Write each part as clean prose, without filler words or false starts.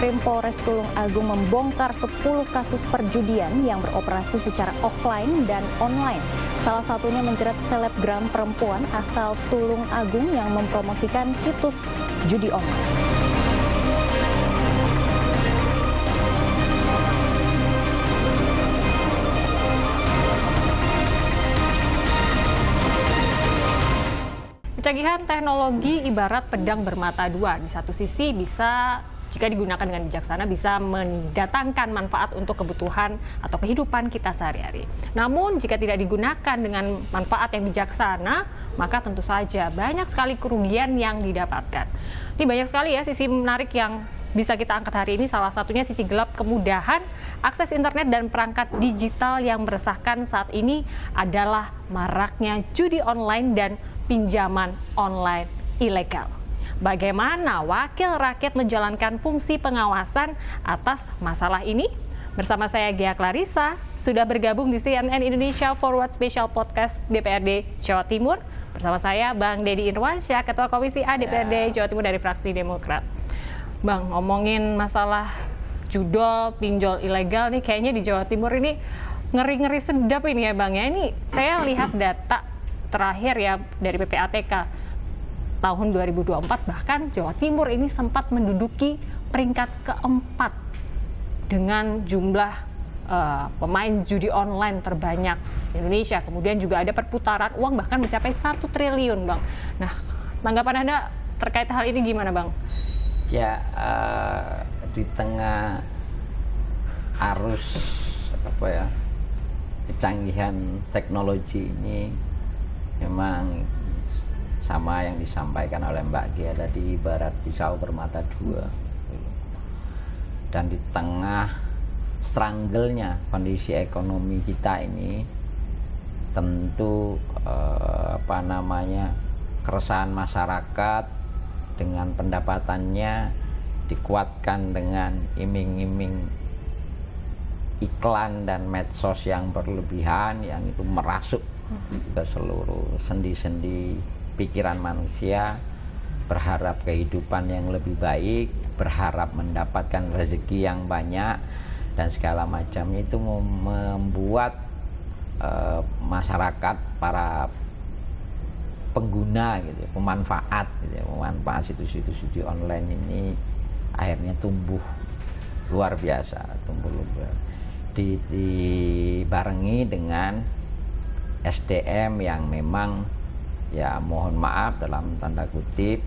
Satreskrim Polres Tulung Agung membongkar 10 kasus perjudian yang beroperasi secara offline dan online. Salah satunya menjerat selebgram perempuan asal Tulung Agung yang mempromosikan situs judi online. Kecanggihan teknologi ibarat pedang bermata dua. Di satu sisi jika digunakan dengan bijaksana, bisa mendatangkan manfaat untuk kebutuhan atau kehidupan kita sehari-hari. Namun jika tidak digunakan dengan manfaat yang bijaksana, maka tentu saja banyak sekali kerugian yang didapatkan. Ini banyak sekali ya sisi menarik yang bisa kita angkat hari ini. Salah satunya sisi gelap kemudahan akses internet dan perangkat digital yang meresahkan saat ini adalah maraknya judi online dan pinjaman online ilegal. Bagaimana wakil rakyat menjalankan fungsi pengawasan atas masalah ini? Bersama saya Gia Clarissa, sudah bergabung di CNN Indonesia Forward Special Podcast DPRD Jawa Timur. Bersama saya Bang Deddy Irwansyah, Ketua Komisi A DPRD Jawa Timur dari fraksi Demokrat. Bang, ngomongin masalah judol, pinjol ilegal nih, kayaknya di Jawa Timur ini ngeri-ngeri sedap ini ya Bang ya. Ini saya lihat data terakhir ya dari PPATK tahun 2024, bahkan Jawa Timur ini sempat menduduki peringkat keempat dengan jumlah pemain judi online terbanyak di Indonesia. Kemudian juga ada perputaran uang bahkan mencapai 1 triliun Bang. Nah, tanggapan Anda terkait hal ini gimana Bang? Ya, di tengah arus kecanggihan teknologi ini, memang sama yang disampaikan oleh Mbak Gia tadi, ibarat pisau bermata dua. Dan di tengah struggle-nya kondisi ekonomi kita ini, tentu keresahan masyarakat dengan pendapatannya dikuatkan dengan iming-iming iklan dan medsos yang berlebihan, yang itu merasuk ke seluruh sendi-sendi pikiran manusia, berharap kehidupan yang lebih baik, berharap mendapatkan rezeki yang banyak dan segala macam. Itu membuat masyarakat, para pengguna gitu, pemanfaat situs-situs judi online ini akhirnya tumbuh luar biasa, dibarengi dengan SDM yang memang ya mohon maaf dalam tanda kutip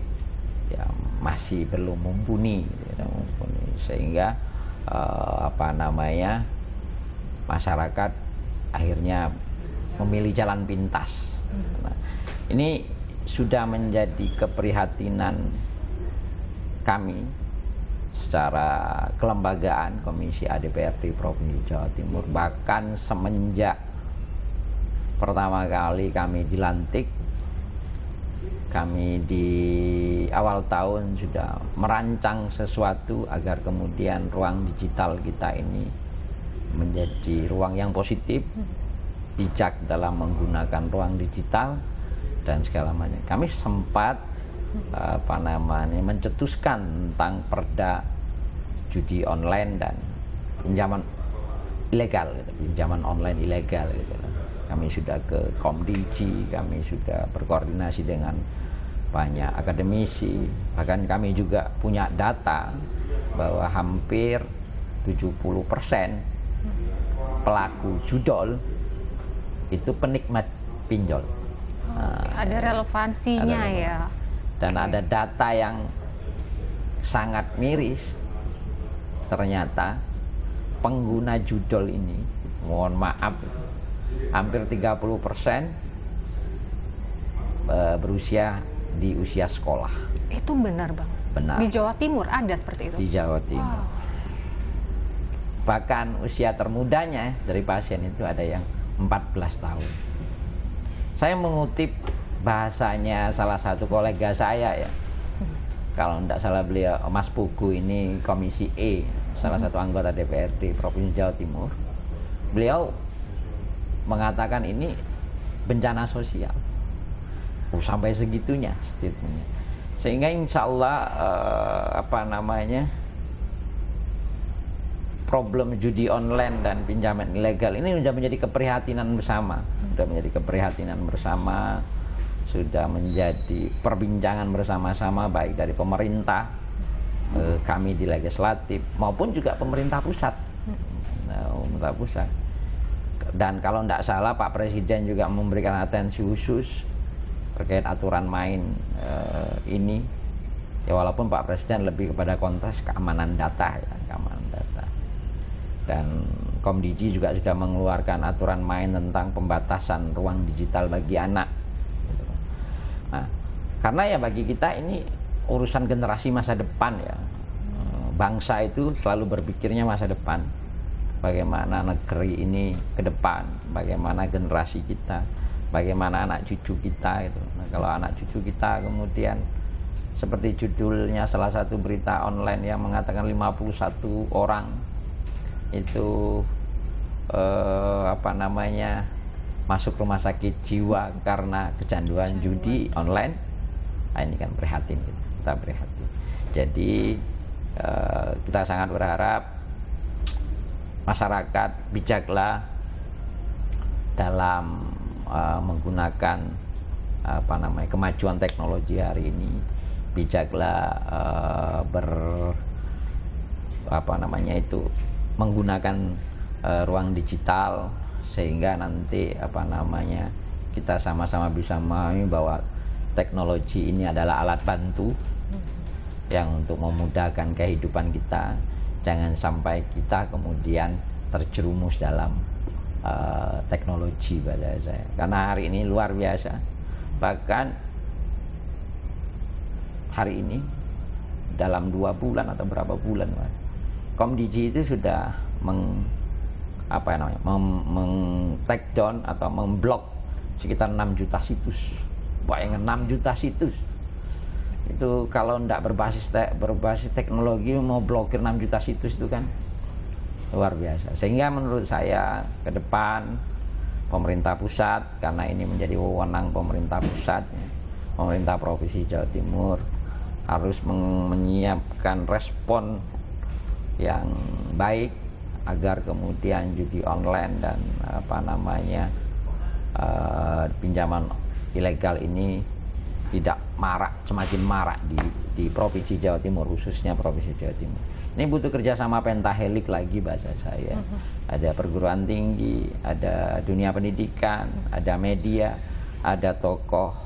ya masih belum mumpuni, sehingga masyarakat akhirnya memilih jalan pintas. Nah, ini sudah menjadi keprihatinan kami secara kelembagaan Komisi A DPRD Provinsi Jawa Timur. Bahkan semenjak pertama kali kami dilantik, kami di awal tahun sudah merancang sesuatu agar kemudian ruang digital kita ini menjadi ruang yang positif, bijak dalam menggunakan ruang digital dan segala macam. Kami sempat mencetuskan tentang perda judi online dan pinjaman ilegal, pinjaman online ilegal gitu. Kami sudah ke Komdigi, kami sudah berkoordinasi dengan banyak akademisi, bahkan kami juga punya data bahwa hampir 70% pelaku judol itu penikmat pinjol. Ada relevansinya ya. Dan ada data yang sangat miris, ternyata pengguna judol ini, mohon maaf, hampir 30% berusia di usia sekolah. Itu benar Bang? Benar. Di Jawa Timur ada seperti itu? Di Jawa Timur. Bahkan usia termudanya dari pasien itu ada yang 14 tahun. Saya mengutip bahasanya salah satu kolega saya ya, kalau tidak salah beliau Mas Pugu ini Komisi E, salah satu anggota DPRD Provinsi Jawa Timur. Beliau mengatakan ini bencana sosial. Sampai segitunya statementnya. Sehingga insya Allah problem judi online dan pinjaman ilegal ini sudah menjadi keprihatinan bersama, sudah menjadi perbincangan bersama-sama baik dari pemerintah, kami di legislatif maupun juga pemerintah pusat. Dan kalau tidak salah Pak Presiden juga memberikan atensi khusus terkait aturan main ini. Ya walaupun Pak Presiden lebih kepada konteks keamanan data ya, Dan Komdigi juga sudah mengeluarkan aturan main tentang pembatasan ruang digital bagi anak. Nah, karena ya bagi kita ini urusan generasi masa depan ya. Bangsa itu selalu berpikirnya masa depan. Bagaimana negeri ini ke depan, bagaimana generasi kita, bagaimana anak cucu kita gitu. Nah, kalau anak cucu kita kemudian seperti judulnya salah satu berita online yang mengatakan 51 orang itu masuk rumah sakit jiwa karena kecanduan judi online. Nah, ini kan prihatin, kita prihatin. Jadi kita sangat berharap masyarakat bijaklah dalam menggunakan kemajuan teknologi hari ini. Bijaklah menggunakan ruang digital sehingga nanti kita sama-sama bisa memahami bahwa teknologi ini adalah alat bantu yang untuk memudahkan kehidupan kita. Jangan sampai kita kemudian terjerumus dalam teknologi pada saya. Karena hari ini luar biasa. Bahkan hari ini dalam 2 bulan atau berapa bulan, Komdigi itu sudah take down atau memblok sekitar 6 juta situs. Bayangkan 6 juta situs. Itu kalau tidak berbasis teknologi mau blokir 6 juta situs itu kan luar biasa. Sehingga menurut saya ke depan pemerintah pusat, karena ini menjadi wewenang pemerintah pusat, pemerintah Provinsi Jawa Timur harus menyiapkan respon yang baik agar kemudian judi online dan pinjaman ilegal ini tidak semakin marak di Provinsi Jawa Timur, khususnya Provinsi Jawa Timur. Ini butuh kerjasama pentahelik lagi bahasa saya. Ada perguruan tinggi, ada dunia pendidikan, ada media, ada tokoh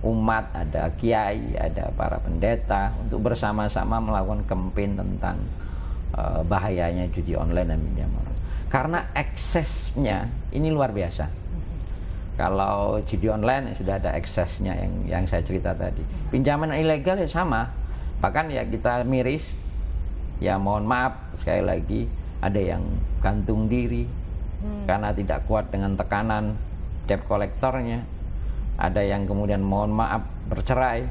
umat, ada kiai, ada para pendeta untuk bersama-sama melakukan campaign tentang bahayanya judi online dan pinjaman. Karena eksesnya ini luar biasa. Kalau judi online sudah ada eksesnya yang saya cerita tadi. Pinjaman ilegal ya sama. Bahkan ya kita miris. Ya mohon maaf sekali lagi ada yang gantung diri karena tidak kuat dengan tekanan debt kolektornya. Ada yang kemudian mohon maaf bercerai.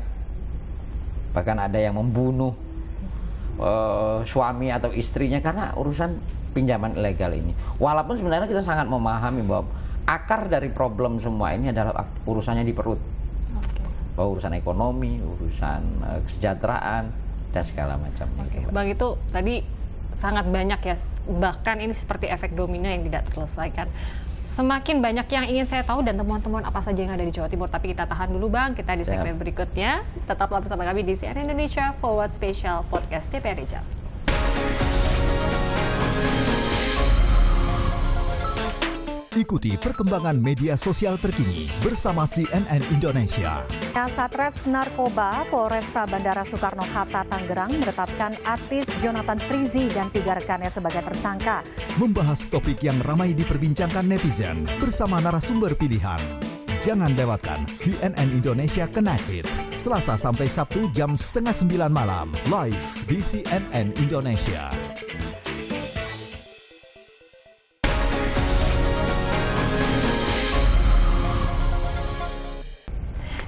Bahkan ada yang membunuh suami atau istrinya karena urusan pinjaman ilegal ini. Walaupun sebenarnya kita sangat memahami bahwa akar dari problem semua ini adalah urusannya di perut. Bahwa urusan ekonomi, urusan kesejahteraan dan segala macamnya. Bang, itu tadi sangat banyak ya, bahkan ini seperti efek domino yang tidak terselesaikan. Semakin banyak yang ingin saya tahu dan temuan-temuan apa saja yang ada di Jawa Timur. Tapi kita tahan dulu Bang, kita di segmen berikutnya. Tetaplah bersama kami di CNN Indonesia Forward Special Podcast DPRD Jatim. Ikuti perkembangan media sosial terkini bersama CNN Indonesia. Satres Narkoba Polresta Bandara Soekarno-Hatta Tangerang menetapkan artis Jonathan Frizzy dan 3 rekannya sebagai tersangka. Membahas topik yang ramai diperbincangkan netizen bersama narasumber pilihan. Jangan lewatkan CNN Indonesia Connected, Selasa sampai Sabtu jam 8:30 malam, live di CNN Indonesia.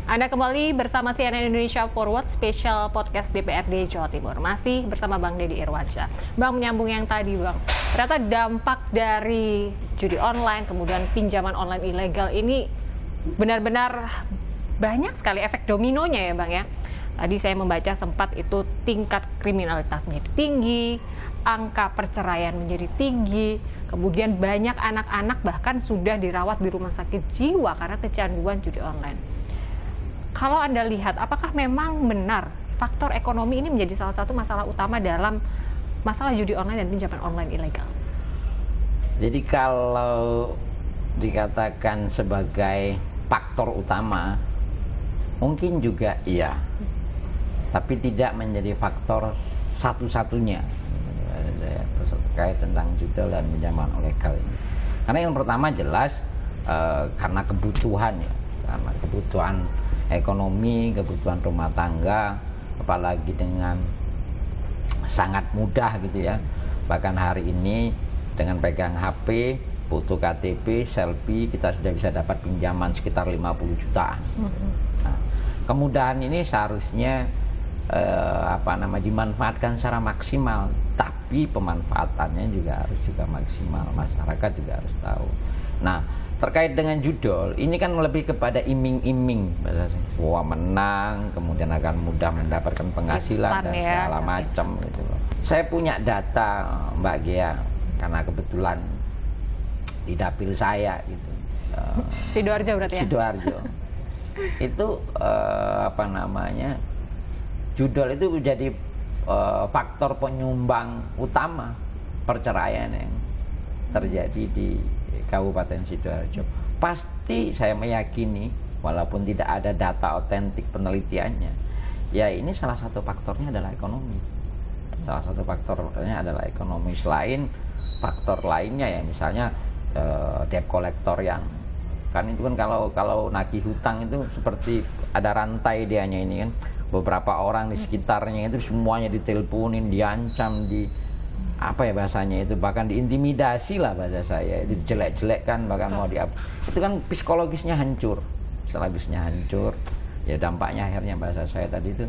Anda kembali bersama CNN Indonesia Forward Special Podcast DPRD Jawa Timur. Masih bersama Bang Deddy Irwansyah. Bang, menyambung yang tadi Bang, ternyata dampak dari judi online, kemudian pinjaman online ilegal ini benar-benar banyak sekali efek dominonya ya Bang ya. Tadi saya membaca sempat itu tingkat kriminalitas menjadi tinggi, angka perceraian menjadi tinggi, kemudian banyak anak-anak bahkan sudah dirawat di rumah sakit jiwa karena kecanduan judi online. Kalau Anda lihat, apakah memang benar faktor ekonomi ini menjadi salah satu masalah utama dalam masalah judi online dan pinjaman online ilegal? Jadi kalau dikatakan sebagai faktor utama, mungkin juga iya, tapi tidak menjadi faktor satu-satunya terkait tentang judi dan pinjaman ilegal ini. Karena yang pertama jelas karena kebutuhan ya, karena kebutuhan ekonomi, kebutuhan rumah tangga, apalagi dengan sangat mudah gitu ya. Bahkan hari ini dengan pegang HP, foto KTP, selfie, kita sudah bisa dapat pinjaman sekitar 50 jutaan. Nah, kemudahan ini seharusnya dimanfaatkan secara maksimal, tapi pemanfaatannya juga harus maksimal. Masyarakat juga harus tahu. Nah, terkait dengan judol, ini kan lebih kepada iming-iming, wah menang, kemudian akan mudah mendapatkan penghasilan dan segala macam gitu loh. Saya punya data Mbak Ghea, karena kebetulan di dapil saya gitu. Sidoarjo berarti ya? Sidoarjo. Itu judol itu menjadi faktor penyumbang utama perceraian yang terjadi di Kabupaten Sidoarjo. Pasti saya meyakini, walaupun tidak ada data otentik penelitiannya, ya ini salah satu faktornya adalah ekonomi. Salah satu faktornya adalah ekonomi. Selain faktor lainnya ya, misalnya debt collector yang kan itu kan kalau nagih hutang itu seperti ada rantai dianya ini kan, beberapa orang di sekitarnya itu semuanya diteleponin, diancam, bahasanya itu bahkan diintimidasi lah bahasa saya, itu jelek-jelekkan, bahkan mau itu kan psikologisnya hancur. Psikologisnya hancur ya, dampaknya akhirnya bahasa saya tadi itu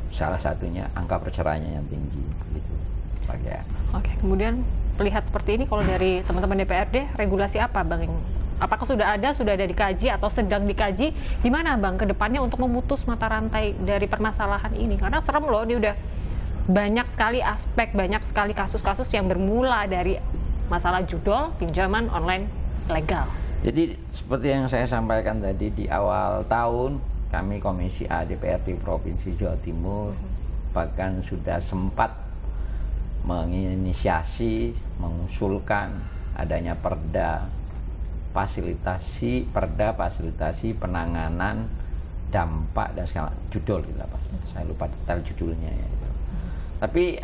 salah satunya angka perceraiannya yang tinggi gitu. Oke, kemudian melihat seperti ini, kalau dari teman-teman DPRD, regulasi apa Bang? Apakah sudah ada dikaji atau sedang dikaji? Gimana Bang ke depannya untuk memutus mata rantai dari permasalahan ini? Karena serem loh, ini udah banyak sekali aspek, banyak sekali kasus-kasus yang bermula dari masalah judol, pinjaman online ilegal. Jadi seperti yang saya sampaikan tadi di awal tahun, kami Komisi A DPRD Provinsi Jawa Timur bahkan sudah sempat menginisiasi, mengusulkan adanya perda fasilitasi penanganan dampak dan segala judul gitu apa. Saya lupa detail judulnya ya. Tapi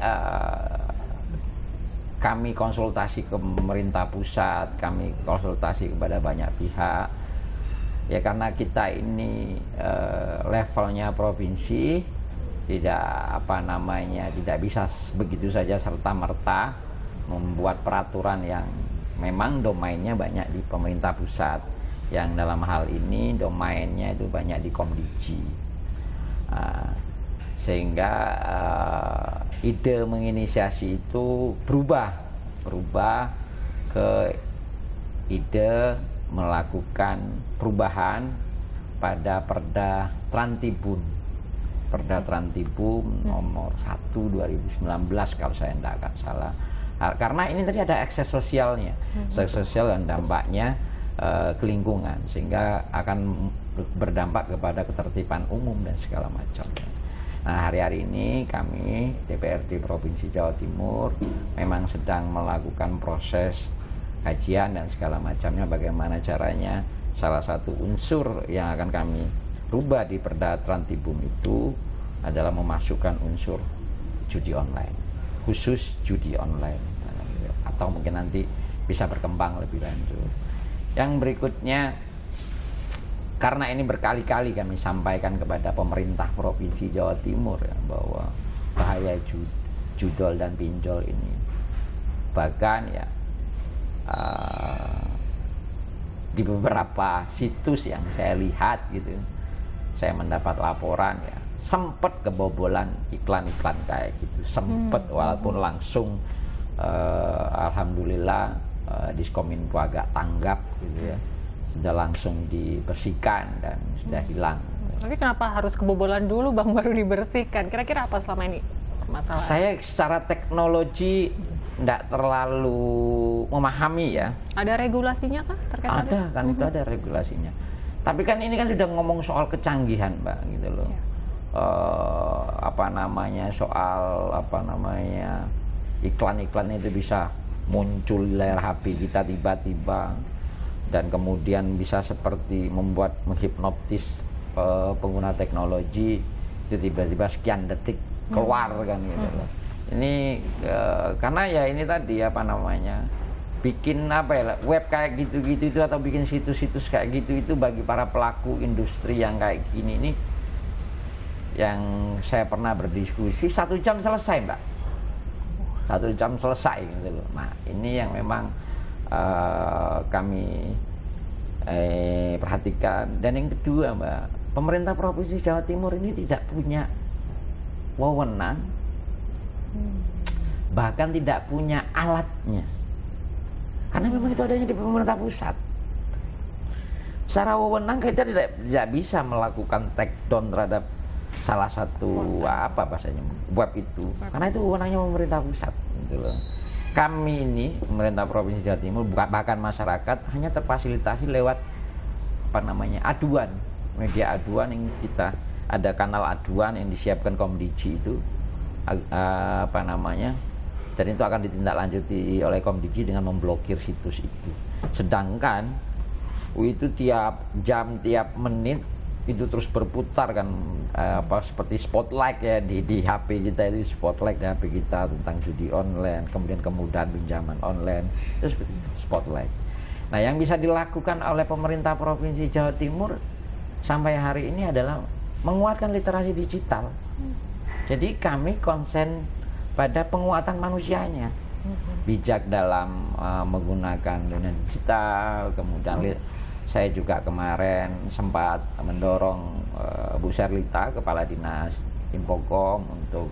kami konsultasi ke pemerintah pusat, kami konsultasi kepada banyak pihak. Ya karena kita ini levelnya provinsi, tidak tidak bisa begitu saja serta-merta membuat peraturan yang memang domainnya banyak di pemerintah pusat, yang dalam hal ini domainnya itu banyak di Komdiji. Sehingga ide menginisiasi itu berubah ke ide melakukan perubahan pada Perda Trantibun nomor 1 2019 kalau saya tidak akan salah. Karena ini tadi ada ekses sosialnya, ekses sosial dan dampaknya ke lingkungan, sehingga akan berdampak kepada ketertiban umum dan segala macam. Nah, hari-hari ini kami DPRD Provinsi Jawa Timur memang sedang melakukan proses kajian dan segala macamnya, bagaimana caranya salah satu unsur yang akan kami rubah di Perda Trantibun itu adalah memasukkan unsur judi online, khusus judi online, atau mungkin nanti bisa berkembang lebih lanjut. Yang berikutnya, karena ini berkali-kali kami sampaikan kepada pemerintah Provinsi Jawa Timur ya, bahwa bahaya judol dan pinjol ini, bahkan ya di beberapa situs yang saya lihat gitu, saya mendapat laporan ya sempat kebobolan iklan-iklan kayak gitu, sempat walaupun langsung alhamdulillah Diskominfo agak tanggap gitu ya, sudah langsung dibersihkan dan sudah hilang Tapi kenapa harus kebobolan dulu Bang baru dibersihkan? Kira-kira apa selama ini masalah? Saya secara teknologi tidak terlalu memahami ya. Ada regulasinya kah terkait Ada kan, itu ada regulasinya. Tapi kan ini kan sudah ngomong soal kecanggihan, Mbak, gitu loh. Ya. Soal iklan-iklan itu bisa muncul di layar HP kita tiba-tiba, dan kemudian bisa seperti menghipnotis pengguna teknologi, itu tiba-tiba sekian detik keluar kan gitu loh. Ini karena ya ini tadi bikin web kayak gitu-gitu itu, atau bikin situs-situs kayak gitu itu bagi para pelaku industri yang kayak gini ini, yang saya pernah berdiskusi 1 jam selesai, Mbak. 1 jam selesai gitu loh. Nah, ini yang memang kami perhatikan. Dan yang kedua, Mbak, pemerintah Provinsi Jawa Timur ini tidak punya wewenang, bahkan tidak punya alatnya. Karena memang itu adanya di pemerintah pusat. Secara wewenang kita tidak bisa melakukan take down terhadap salah satu web itu, karena itu wewenangnya pemerintah pusat gitu loh. Kami ini pemerintah Provinsi Jawa Timur, bahkan masyarakat, hanya terfasilitasi lewat aduan, media aduan yang kita ada kanal aduan yang disiapkan Komdigi itu, dan itu akan ditindaklanjuti oleh Komdigi dengan memblokir situs itu. Sedangkan itu tiap jam, tiap menit itu terus berputar kan, seperti spotlight ya di HP kita, itu spotlight di HP kita tentang judi online, kemudian kemudahan pinjaman online, itu seperti spotlight. Nah, yang bisa dilakukan oleh pemerintah Provinsi Jawa Timur sampai hari ini adalah menguatkan literasi digital. Jadi kami konsen pada penguatan manusianya, bijak dalam menggunakan dunia digital. Kemudian saya juga kemarin sempat mendorong Bu Sherlita, Kepala Dinas Infocom, untuk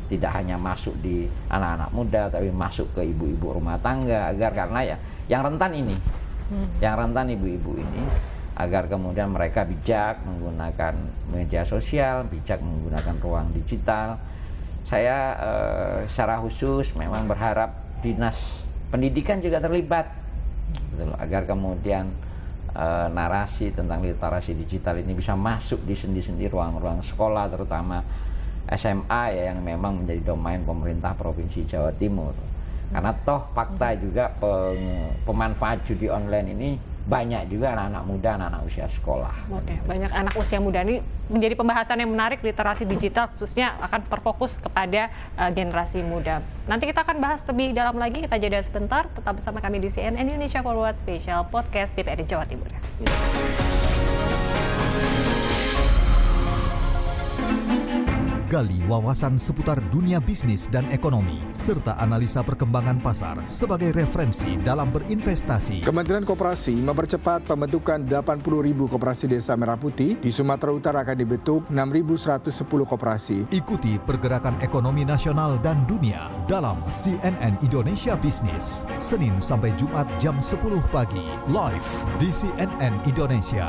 tidak hanya masuk di anak-anak muda, tapi masuk ke ibu-ibu rumah tangga, agar karena ya yang rentan ini, yang rentan ibu-ibu ini, agar kemudian mereka bijak menggunakan media sosial, bijak menggunakan ruang digital. Saya secara khusus memang berharap Dinas Pendidikan juga terlibat, agar kemudian narasi tentang literasi digital ini bisa masuk di sendi-sendi ruang-ruang sekolah, terutama SMA ya, yang memang menjadi domain pemerintah Provinsi Jawa Timur. Karena toh fakta juga pemanfaat judi online ini banyak juga anak-anak muda, anak-anak usia sekolah. Oke, banyak anak usia muda. Ini menjadi pembahasan yang menarik, literasi digital khususnya akan terfokus kepada generasi muda. Nanti kita akan bahas lebih dalam lagi, kita jeda sebentar. Tetap bersama kami di CNN Indonesia Forward Special Podcast DPRD Jawa Timur. Gali wawasan seputar dunia bisnis dan ekonomi, serta analisa perkembangan pasar sebagai referensi dalam berinvestasi. Kementerian Koperasi mempercepat pembentukan 80.000 koperasi Desa Merah Putih. Di Sumatera Utara akan dibentuk 6.110 koperasi. Ikuti pergerakan ekonomi nasional dan dunia dalam CNN Indonesia Bisnis, Senin sampai Jumat jam 10 pagi, live di CNN Indonesia.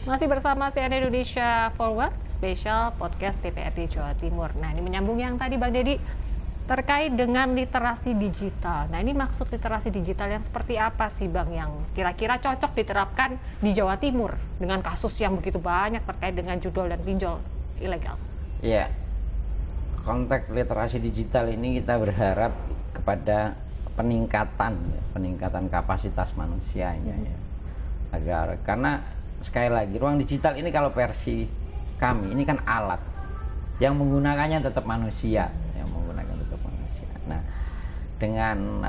Masih bersama CNN Indonesia Forward Special Podcast DPRD Jawa Timur. Nah, ini menyambung yang tadi Bang Deddy terkait dengan literasi digital. Nah, ini maksud literasi digital yang seperti apa sih Bang, yang kira-kira cocok diterapkan di Jawa Timur dengan kasus yang begitu banyak terkait dengan judol dan pinjol ilegal? Iya, konteks literasi digital ini kita berharap kepada peningkatan kapasitas manusianya ya. Agar, karena sekali lagi, ruang digital ini kalau versi kami ini kan alat yang menggunakannya tetap manusia, Nah, dengan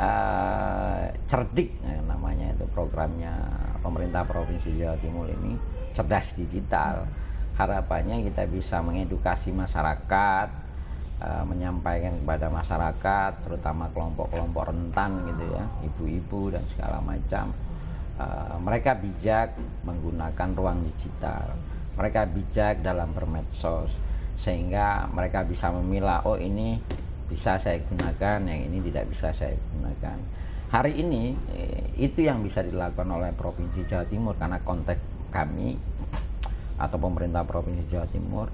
cerdik namanya itu programnya pemerintah Provinsi Jawa Timur ini, cerdas digital. Harapannya kita bisa mengedukasi masyarakat, menyampaikan kepada masyarakat, terutama kelompok-kelompok rentan gitu ya, ibu-ibu dan segala macam. Mereka bijak menggunakan ruang digital, mereka bijak dalam bermedsos, sehingga mereka bisa memilah, oh ini bisa saya gunakan, yang ini tidak bisa saya gunakan. Hari ini itu yang bisa dilakukan oleh Provinsi Jawa Timur, karena konteks kami atau pemerintah Provinsi Jawa Timur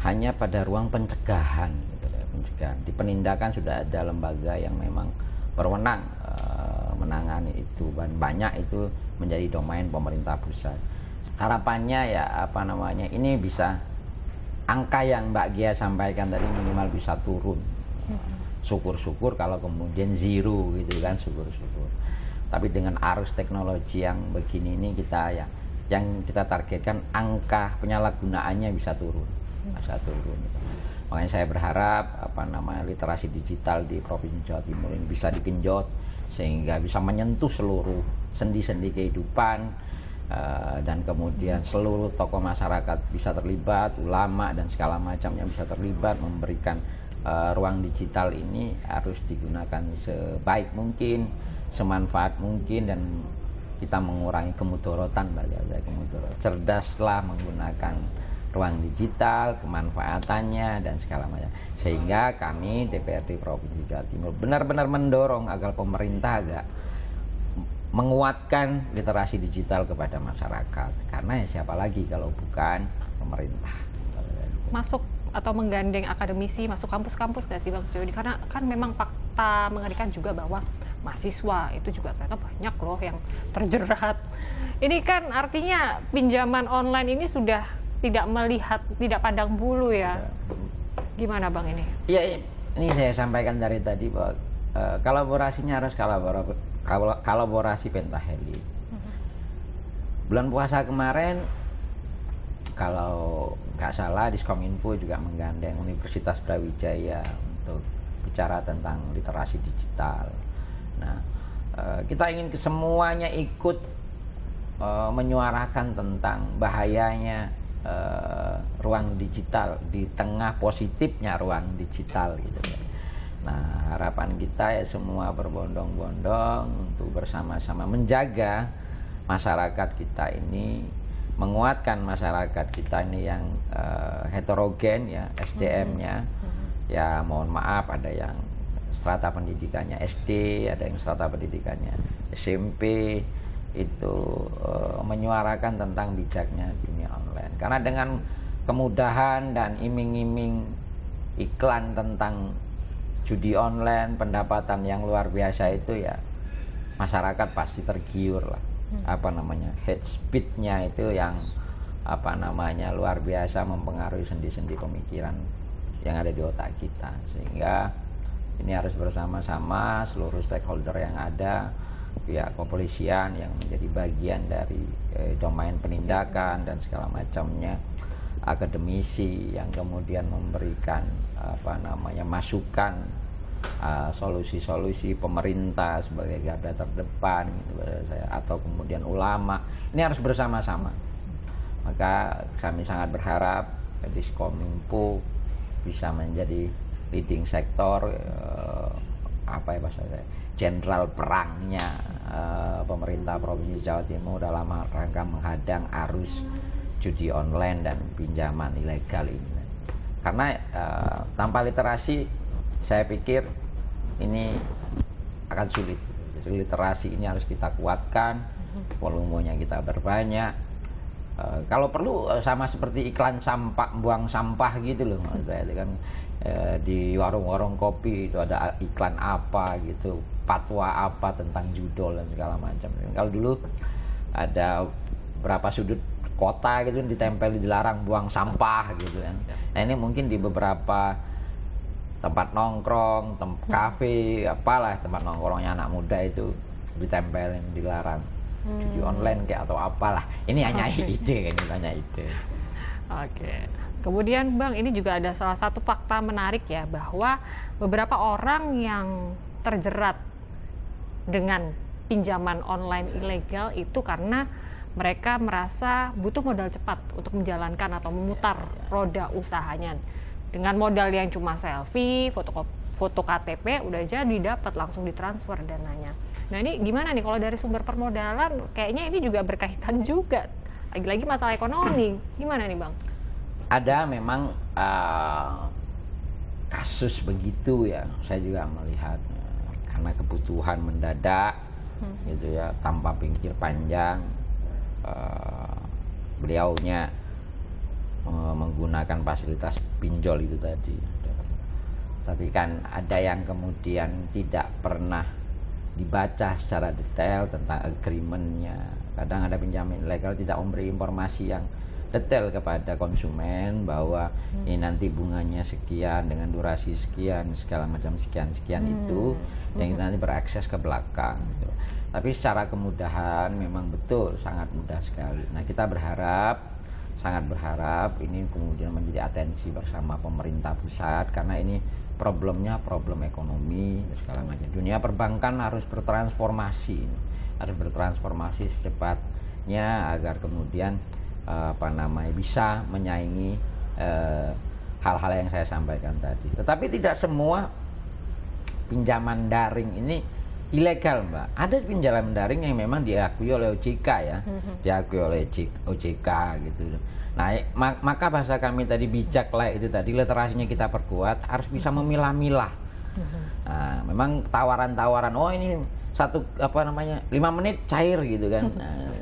hanya pada ruang pencegahan, gitu, pencegahan. Di penindakan sudah ada lembaga yang memang berwenang menangani itu, dan banyak itu menjadi domain pemerintah pusat. Harapannya ya ini bisa, angka yang Mbak Gia sampaikan tadi minimal bisa turun. Syukur-syukur kalau kemudian zero gitu kan, syukur-syukur. Tapi dengan arus teknologi yang begini ini yang kita targetkan angka penyalahgunaannya bisa turun. Makanya saya berharap literasi digital di Provinsi Jawa Timur ini bisa digenjot sehingga bisa menyentuh seluruh sendi-sendi kehidupan, dan kemudian seluruh tokoh masyarakat bisa terlibat, ulama dan segala macamnya bisa terlibat, memberikan ruang digital ini harus digunakan sebaik mungkin, semanfaat mungkin, dan kita mengurangi kemudorotan. Cerdaslah menggunakan ruang digital, kemanfaatannya dan segala macam. Sehingga kami DPRD Provinsi Jawa Timur benar-benar mendorong agar pemerintah agak menguatkan literasi digital kepada masyarakat. Karena ya siapa lagi kalau bukan pemerintah. Masuk atau menggandeng akademisi masuk kampus-kampus nggak sih Bang Suryadi? Karena kan memang fakta mengerikan juga bahwa mahasiswa itu juga ternyata banyak loh yang terjerat. Ini kan artinya pinjaman online ini sudah tidak melihat, tidak pandang bulu ya. Gimana Bang ini? Iya, ini saya sampaikan dari tadi bahwa kolaborasinya harus kolaborasi pentaheli. Bulan puasa kemarin, kalau nggak salah Diskominfo juga menggandeng Universitas Brawijaya untuk bicara tentang literasi digital. Nah, kita ingin semuanya ikut menyuarakan tentang bahayanya ruang digital di tengah positifnya ruang digital gitu. Nah, harapan kita ya semua berbondong-bondong untuk bersama-sama menjaga masyarakat kita ini, menguatkan masyarakat kita ini yang heterogen ya, SDM-nya. Ya mohon maaf, ada yang strata pendidikannya SD, ada yang strata pendidikannya SMP, itu menyuarakan tentang bijaknya dunia online. Karena dengan kemudahan dan iming-iming iklan tentang judi online, pendapatan yang luar biasa itu ya, masyarakat pasti tergiur lah. Hate speech-nya itu yang luar biasa mempengaruhi sendi-sendi pemikiran yang ada di otak kita. Sehingga ini harus bersama-sama seluruh stakeholder yang ada, pihak kepolisian yang menjadi bagian dari domain penindakan dan segala macamnya, akademisi yang kemudian memberikan masukan, solusi-solusi, pemerintah sebagai garda terdepan gitu, atau kemudian ulama, ini harus bersama-sama. Maka kami sangat berharap Diskominfo bisa menjadi leading sektor, jenderal perangnya pemerintah Provinsi Jawa Timur dalam rangka menghadang arus judi online dan pinjaman ilegal ini. Karena tanpa literasi saya pikir ini akan sulit. Jadi literasi ini harus kita kuatkan, volumenya kita berbanyak. Kalau perlu sama seperti iklan sampah, buang sampah gitu loh, saya kan di warung-warung kopi itu ada iklan apa gitu, fatwa apa tentang judol dan segala macam. Kalau dulu ada berapa sudut kota gitu ditempel, dilarang buang sampah gitu kan. Nah ini mungkin di beberapa tempat nongkrong, kafe, apalah tempat nongkrongnya anak muda itu ditempelin, dilarang judi online kayak atau apalah. Ini hanya ide, ini hanya ide. Oke. Kemudian Bang, ini juga ada salah satu fakta menarik ya, bahwa beberapa orang yang terjerat dengan pinjaman online ilegal itu karena mereka merasa butuh modal cepat untuk menjalankan atau memutar roda usahanya. Dengan modal yang cuma selfie, foto KTP, udah jadi dapat langsung ditransfer dananya. Nah ini gimana nih kalau dari sumber permodalan? Kayaknya ini juga berkaitan juga. Lagi-lagi masalah ekonomi. Gimana nih Bang? Ada memang kasus begitu ya, saya juga melihat karena kebutuhan mendadak gitu ya, tanpa pikir panjang, beliaunya menggunakan fasilitas pinjol itu tadi. Tapi kan ada yang kemudian tidak pernah dibaca secara detail tentang agreement-nya. Kadang ada pinjaman ilegal tidak memberi informasi yang detail kepada konsumen bahwa ini nanti bunganya sekian dengan durasi sekian, segala macam sekian itu yang nanti berakses ke belakang gitu. Tapi secara kemudahan memang betul sangat mudah sekali. Nah, kita sangat berharap ini kemudian menjadi atensi bersama pemerintah pusat, karena ini problemnya problem ekonomi segala macam. Dunia perbankan harus bertransformasi secepatnya agar kemudian bisa menyaingi hal-hal yang saya sampaikan tadi. Tetapi tidak semua pinjaman daring ini ilegal, Mbak. Ada pinjaman daring yang memang diakui oleh OJK ya, diakui oleh OJK gitu. Nah, maka bahasa kami tadi bijaklah itu tadi, literasinya kita perkuat, harus bisa memilah-milah. Nah, memang tawaran-tawaran, oh ini 5 menit cair gitu kan. Nah,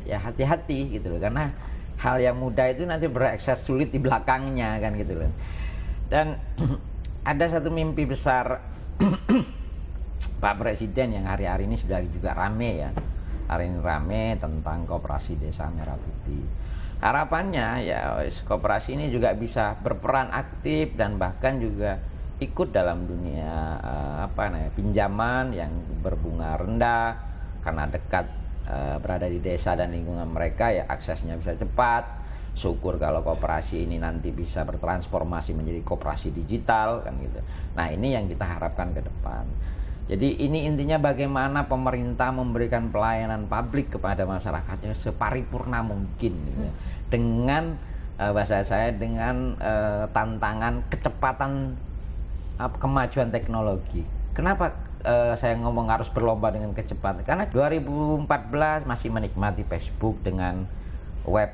ya hati-hati gitu loh, karena hal yang mudah itu nanti berakses sulit di belakangnya kan gitu loh. Dan ada satu mimpi besar Pak Presiden yang hari-hari ini sudah juga rame ya. Hari ini rame tentang Koperasi Desa Merah Putih. Harapannya ya koperasi ini juga bisa berperan aktif dan bahkan juga ikut dalam dunia pinjaman yang berbunga rendah, karena dekat berada di desa dan lingkungan mereka ya aksesnya bisa cepat. Syukur kalau koperasi ini nanti bisa bertransformasi menjadi koperasi digital kan gitu. Nah, ini yang kita harapkan ke depan. Jadi ini intinya bagaimana pemerintah memberikan pelayanan publik kepada masyarakatnya separipurna mungkin gitu. Dengan bahasa saya dengan tantangan kecepatan kemajuan teknologi. Kenapa saya ngomong harus berlomba dengan kecepatan? Karena 2014 masih menikmati Facebook dengan web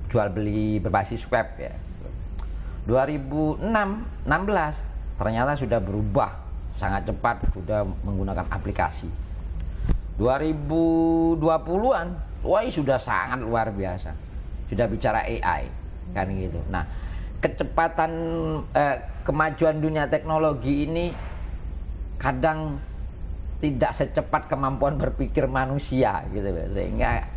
jual beli berbasis web ya. 2016 ternyata sudah berubah sangat cepat, sudah menggunakan aplikasi. 2020-an, sudah sangat luar biasa. Sudah bicara AI kan gitu. Nah, kecepatan kemajuan dunia teknologi ini kadang tidak secepat kemampuan berpikir manusia gitu loh. Sehingga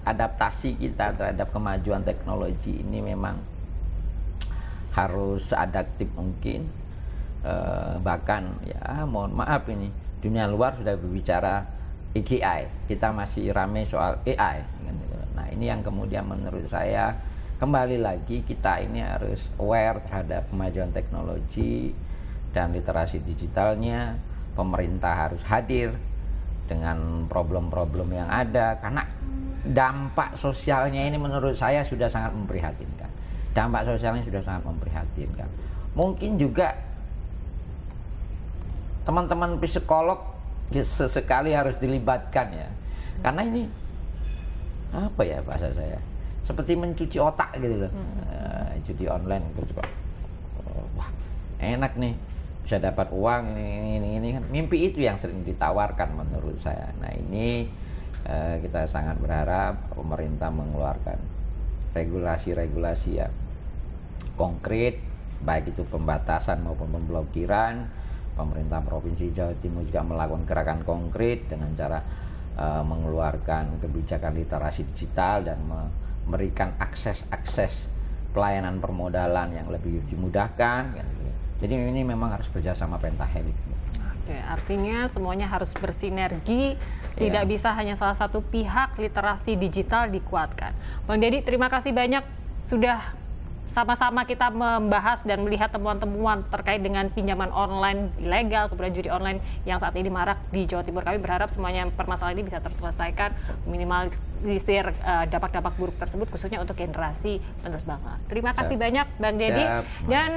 adaptasi kita terhadap kemajuan teknologi ini memang harus adaptif mungkin. Bahkan ya mohon maaf ini dunia luar sudah berbicara AI, kita masih ramai soal AI. Nah, ini yang kemudian menurut saya kembali lagi kita ini harus aware terhadap kemajuan teknologi dan literasi digitalnya. Pemerintah harus hadir dengan problem-problem yang ada, karena dampak sosialnya ini menurut saya sudah sangat memprihatinkan. Mungkin juga teman-teman psikolog sesekali harus dilibatkan ya, karena ini apa ya bahasa saya, seperti mencuci otak gitu loh. Judi online itu juga wah enak nih, bisa dapat uang ini kan, mimpi itu yang sering ditawarkan menurut saya. Nah, ini kita sangat berharap pemerintah mengeluarkan regulasi-regulasi yang konkret, baik itu pembatasan maupun pemblokiran. Pemerintah Provinsi Jawa Timur juga melakukan gerakan konkret dengan cara mengeluarkan kebijakan literasi digital dan memberikan akses pelayanan permodalan yang lebih dimudahkan. Jadi ini memang harus bekerjasama pentahelix. Oke, artinya semuanya harus bersinergi, tidak bisa hanya salah satu pihak. Literasi digital dikuatkan. Bang Deddy, terima kasih banyak sudah sama-sama kita membahas dan melihat temuan-temuan terkait dengan pinjaman online ilegal, kemudian judi online yang saat ini marak di Jawa Timur. Kami berharap semuanya permasalahan ini bisa terselesaikan, minimalisir dampak-dampak buruk tersebut, khususnya untuk generasi penerus bangsa. Terima kasih banyak Bang Deddy. Dan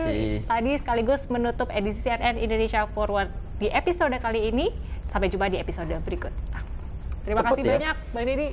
tadi sekaligus menutup edisi CNN Indonesia Forward di episode kali ini. Sampai jumpa di episode berikut. Terima kasih banyak Bang Deddy.